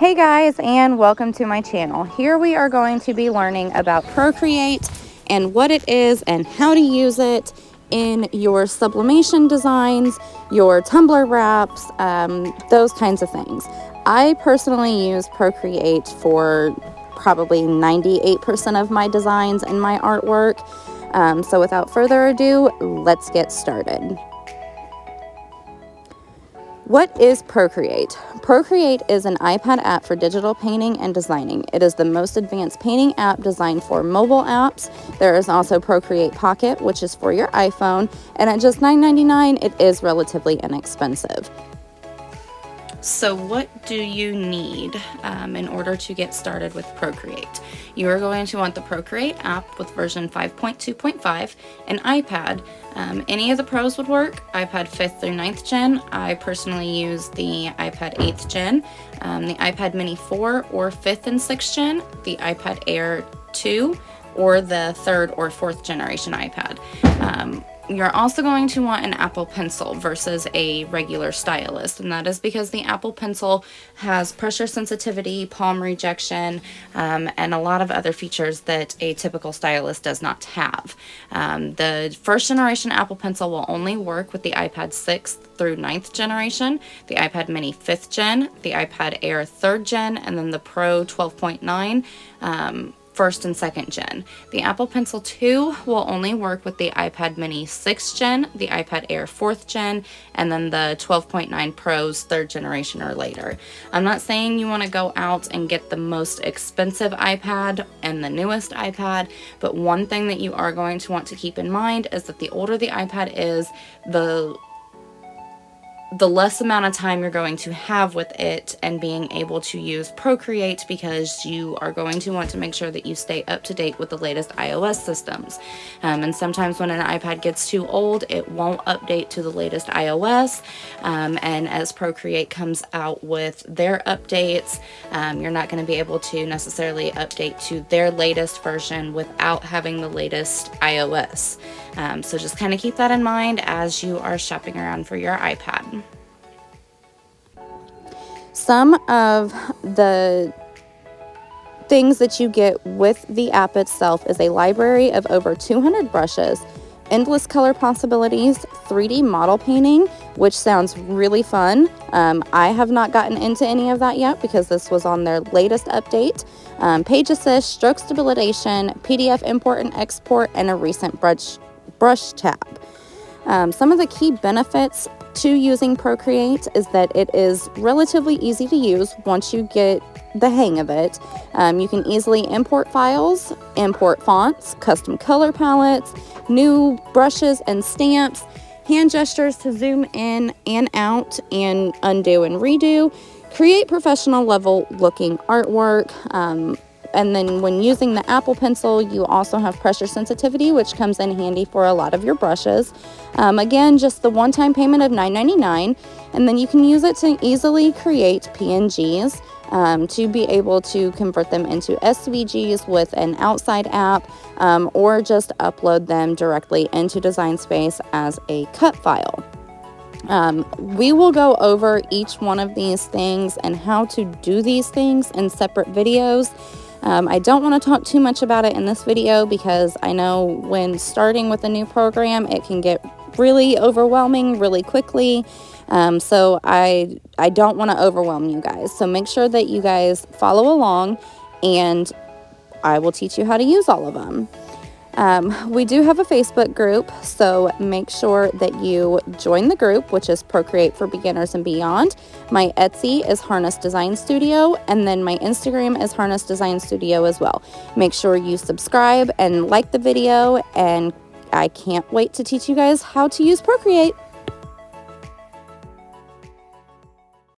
Hey guys, and welcome to my channel. Here we are going to be learning about Procreate and what it is and how to use it in your sublimation designs, your tumbler wraps, those kinds of things. I personally use Procreate for probably 98% of my designs and my artwork. So without further ado, let's get started. What is Procreate? Procreate is an iPad app for digital painting and designing. It is the most advanced painting app designed for mobile apps. There is also Procreate Pocket, which is for your iPhone, and at just $9.99, it is relatively inexpensive. So what do you need in order to get started with Procreate? You are going to want the Procreate app with version 5.2.5, an iPad. Any of the Pros would work, iPad 5th through 9th gen. I personally use the iPad 8th gen, the iPad mini 4 or 5th and 6th gen, the iPad Air 2, or the 3rd or 4th generation iPad. You're also going to want an Apple Pencil versus a regular stylus, and that is because the Apple Pencil has pressure sensitivity, palm rejection, and a lot of other features that a typical stylus does not have. The first generation Apple Pencil will only work with the iPad 6th through 9th generation, the iPad mini 5th gen, the iPad Air 3rd gen, and then the Pro 12.9 1st and 2nd gen. The Apple Pencil 2 will only work with the iPad mini 6th gen, the iPad Air 4th gen, and then the 12.9 Pro's 3rd generation or later. I'm not saying you want to go out and get the most expensive iPad and the newest iPad, but one thing that you are going to want to keep in mind is that the older the iPad is, the less amount of time you're going to have with it and being able to use Procreate, because you are going to want to make sure that you stay up to date with the latest iOS systems. And sometimes when an iPad gets too old, it won't update to the latest iOS. And as Procreate comes out with their updates, you're not going to be able to necessarily update to their latest version without having the latest iOS. So just kind of keep that in mind as you are shopping around for your iPad. Some of the things that you get with the app itself is a library of over 200 brushes, endless color possibilities, 3D model painting, which sounds really fun. I have not gotten into any of that yet because this was on their latest update. Page assist, stroke stabilization, PDF import and export, and a recent brush tab. Some of the key benefits to using Procreate is that it is relatively easy to use once you get the hang of it. You can easily import files, import fonts, custom color palettes, new brushes and stamps, hand gestures to zoom in and out and undo and redo, create professional level looking artwork. And then when using the Apple Pencil, you also have pressure sensitivity, which comes in handy for a lot of your brushes. Again, just the one-time payment of $9.99, and then you can use it to easily create PNGs to be able to convert them into SVGs with an outside app, or just upload them directly into Design Space as a cut file. We will go over each one of these things and how to do these things in separate videos. I don't want to talk too much about it in this video because I know when starting with a new program, it can get really overwhelming really quickly. So I don't want to overwhelm you guys. So make sure that you guys follow along and I will teach you how to use all of them. We do have a Facebook group, so make sure that you join the group, which is Procreate for Beginners and Beyond. My Etsy is Harness Design Studio, and then my Instagram is Harness Design Studio as well. Make sure you subscribe and like the video, and I can't wait to teach you guys how to use Procreate.